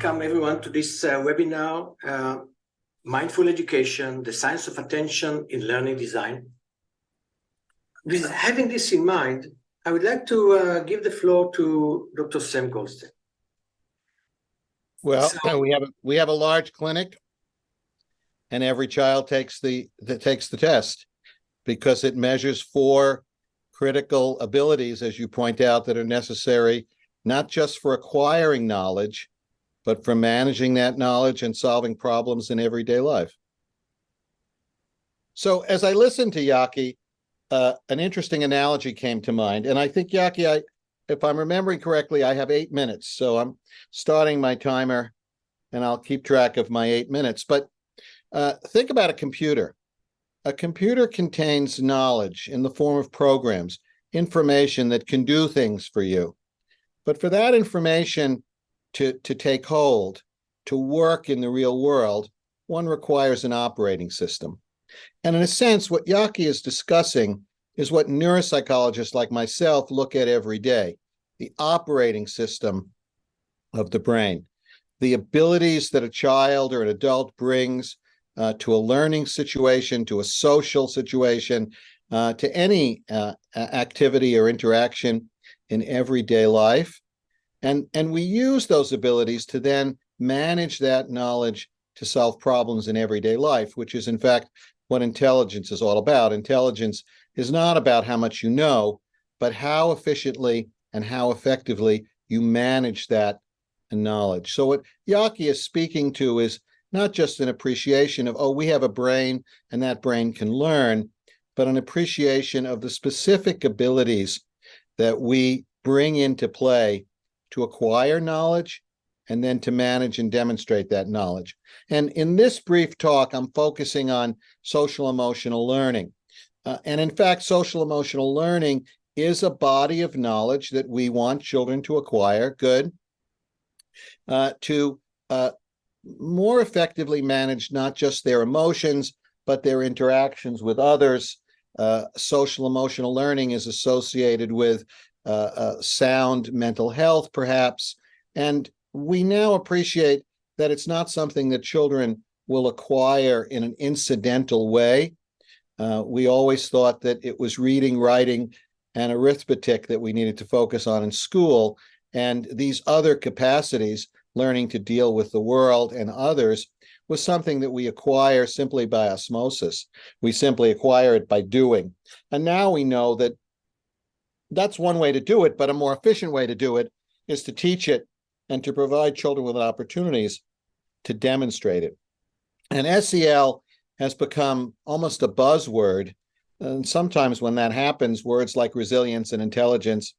welcome everyone to this webinar, Mindful Education, the Science of Attention in Learning Design. With having this in mind, I would like to give the floor to Dr. Sam Goldstein. Well, we have a large clinic, and every child takes the test because it measures 4 critical abilities, as you point out, that are necessary not just for acquiring knowledge, but for managing that knowledge and solving problems in everyday life. So as I listened to Yaki, an interesting analogy came to mind. And I think, Yaki, if I'm remembering correctly, I have 8 minutes. So I'm starting my timer, and I'll keep track of my 8 minutes. But think about a computer. A computer contains knowledge in the form of programs, information that can do things for you. But for that information to take hold, to work in the real world, one requires an operating system. And in a sense, what Yaki is discussing is what neuropsychologists like myself look at every day, the operating system of the brain, the abilities that a child or an adult brings to a learning situation, to a social situation, to any activity or interaction in everyday life. And we use those abilities to then manage that knowledge to solve problems in everyday life, which is, in fact, what intelligence is all about. Intelligence is not about how much you know, but how efficiently and how effectively you manage that knowledge. So what Yaki is speaking to is not just an appreciation of, oh, we have a brain and that brain can learn, but an appreciation of the specific abilities that we bring into play to acquire knowledge and then to manage and demonstrate that knowledge. And in this brief talk, I'm focusing on social emotional learning. And in fact, social emotional learning is a body of knowledge that we want children to acquire, to more effectively manage not just their emotions, but their interactions with others. Social emotional learning is associated with sound mental health, perhaps. And we now appreciate that it's not something that children will acquire in an incidental way. We always thought that it was reading, writing, and arithmetic that we needed to focus on in school. And these other capacities, learning to deal with the world and others, was something that we acquire simply by osmosis. We simply acquire it by doing. And now we know that that's one way to do it, but a more efficient way to do it is to teach it and to provide children with opportunities to demonstrate it. And SEL has become almost a buzzword. And sometimes when that happens, words like resilience and intelligence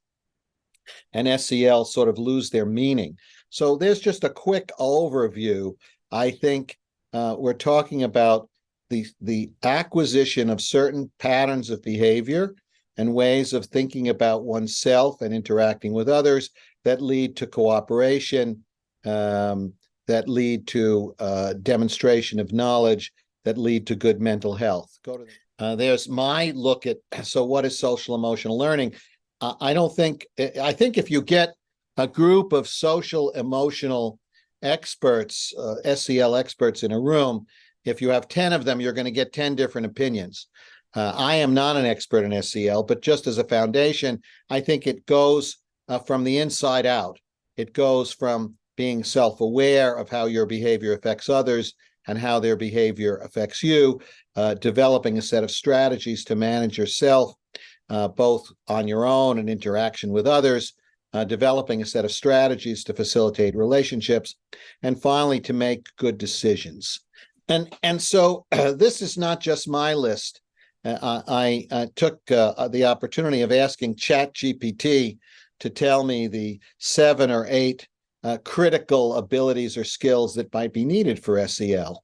and SEL sort of lose their meaning. So there's just a quick overview. I think we're talking about the acquisition of certain patterns of behavior and ways of thinking about oneself and interacting with others that lead to cooperation, that lead to demonstration of knowledge, that lead to good mental health. There's my look at, so what is social emotional learning? I think if you get a group of social emotional experts, SEL experts in a room, if you have 10 of them, you're going to get 10 different opinions. I am not an expert in SEL, but just as a foundation, I think it goes from the inside out. It goes from being self-aware of how your behavior affects others and how their behavior affects you, developing a set of strategies to manage yourself, both on your own and interaction with others, developing a set of strategies to facilitate relationships, and finally, to make good decisions. And so this is not just my list. I took the opportunity of asking ChatGPT to tell me the 7 or 8 critical abilities or skills that might be needed for SEL.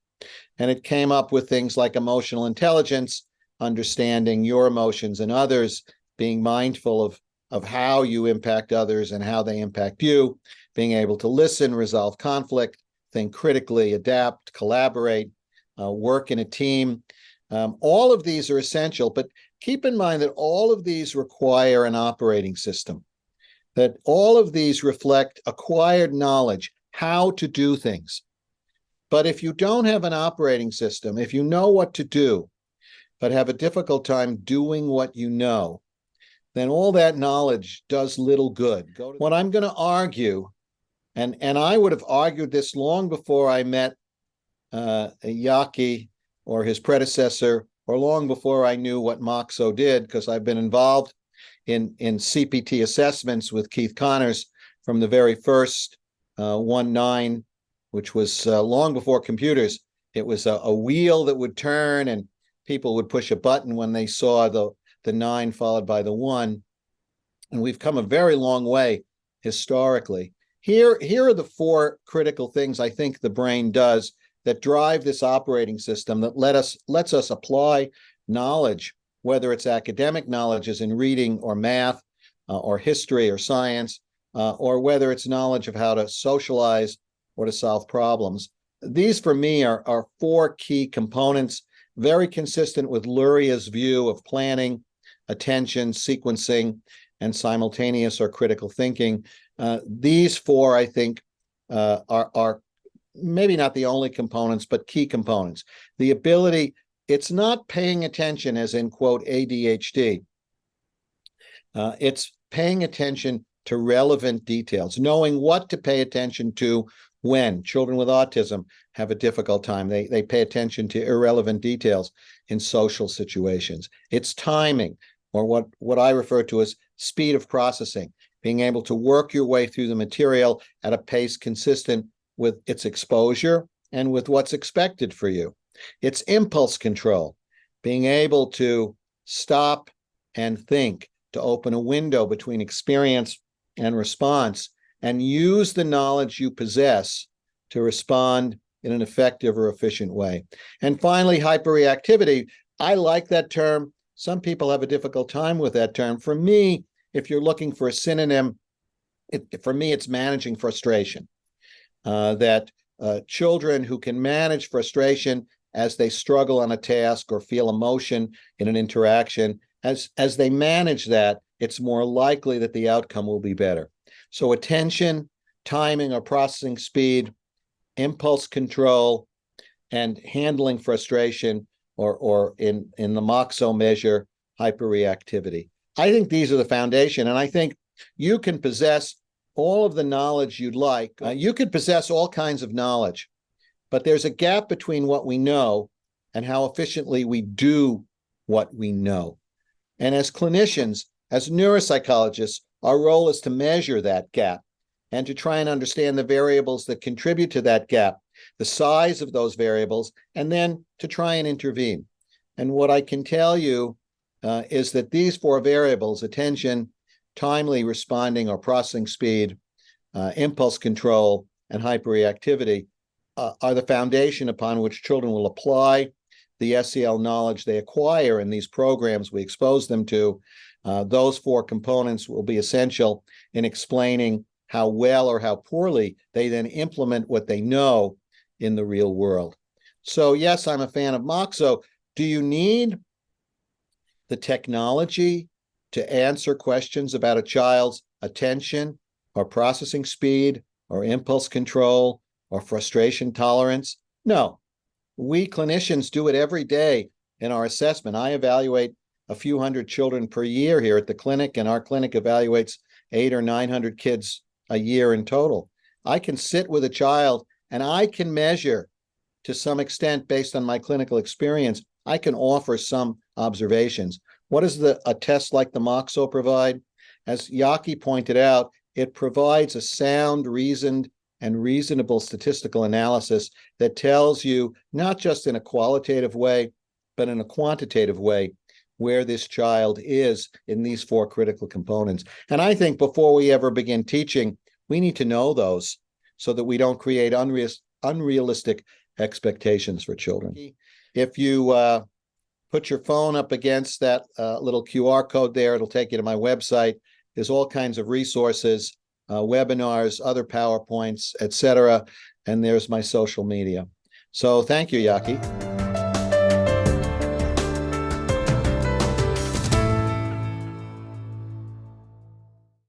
And it came up with things like emotional intelligence, understanding your emotions and others, being mindful of how you impact others and how they impact you, being able to listen, resolve conflict, think critically, adapt, collaborate, work in a team. All of these are essential, but keep in mind that all of these require an operating system, that all of these reflect acquired knowledge, how to do things. But if you don't have an operating system, if you know what to do, but have a difficult time doing what you know, then all that knowledge does little good. What I'm going to argue, and I would have argued this long before I met Yaki or his predecessor, or long before I knew what Moxo did, because I've been involved in CPT assessments with Keith Connors from the very first 1.9, which was long before computers. It was a wheel that would turn, and people would push a button when they saw the 9 followed by the 1. And we've come a very long way historically. Here are the 4 critical things I think the brain does that drive this operating system that lets us apply knowledge, whether it's academic knowledge as in reading or math or history or science, or whether it's knowledge of how to socialize or to solve problems. These for me are 4 key components, very consistent with Luria's view of planning, attention, sequencing, and simultaneous or critical thinking. These 4, I think, are maybe not the only components, but key components. The ability, it's not paying attention as in, quote, ADHD. It's paying attention to relevant details, knowing what to pay attention to when. Children with autism have a difficult time. They pay attention to irrelevant details in social situations. It's timing, or what I refer to as speed of processing, being able to work your way through the material at a pace consistent with its exposure and with what's expected for you. It's impulse control, being able to stop and think, to open a window between experience and response, and use the knowledge you possess to respond in an effective or efficient way. And finally, hyperreactivity. I like that term. Some people have a difficult time with that term. For me, if you're looking for a synonym, for me, it's managing frustration. That children who can manage frustration as they struggle on a task or feel emotion in an interaction, as they manage that, it's more likely that the outcome will be better. So attention, timing or processing speed, impulse control, and handling frustration, or in the Moxo measure, hyperreactivity. I think these are the foundation, and I think you can possess all of the knowledge you'd like. You could possess all kinds of knowledge, but there's a gap between what we know and how efficiently we do what we know. And as clinicians, as neuropsychologists, our role is to measure that gap and to try and understand the variables that contribute to that gap, the size of those variables, and then to try and intervene. And what I can tell you is that these 4 variables, attention, timely responding or processing speed, impulse control, and hyperreactivity, are the foundation upon which children will apply the SEL knowledge they acquire in these programs we expose them to. Those 4 components will be essential in explaining how well or how poorly they then implement what they know in the real world. So yes, I'm a fan of Moxo. Do you need the technology to answer questions about a child's attention or processing speed or impulse control or frustration tolerance? No. We clinicians do it every day in our assessment. I evaluate a few hundred children per year here at the clinic, and our clinic evaluates 800 or 900 kids a year in total. I can sit with a child and I can measure, to some extent, based on my clinical experience, I can offer some observations. What does a test like the Moxo provide? As Yaki pointed out, it provides a sound, reasoned, and reasonable statistical analysis that tells you, not just in a qualitative way, but in a quantitative way, where this child is in these 4 critical components. And I think before we ever begin teaching, we need to know those so that we don't create unrealistic expectations for children. If you put your phone up against that little QR code there, it'll take you to my website. There's all kinds of resources, webinars, other PowerPoints, etc. And there's my social media. So thank you, Yaki.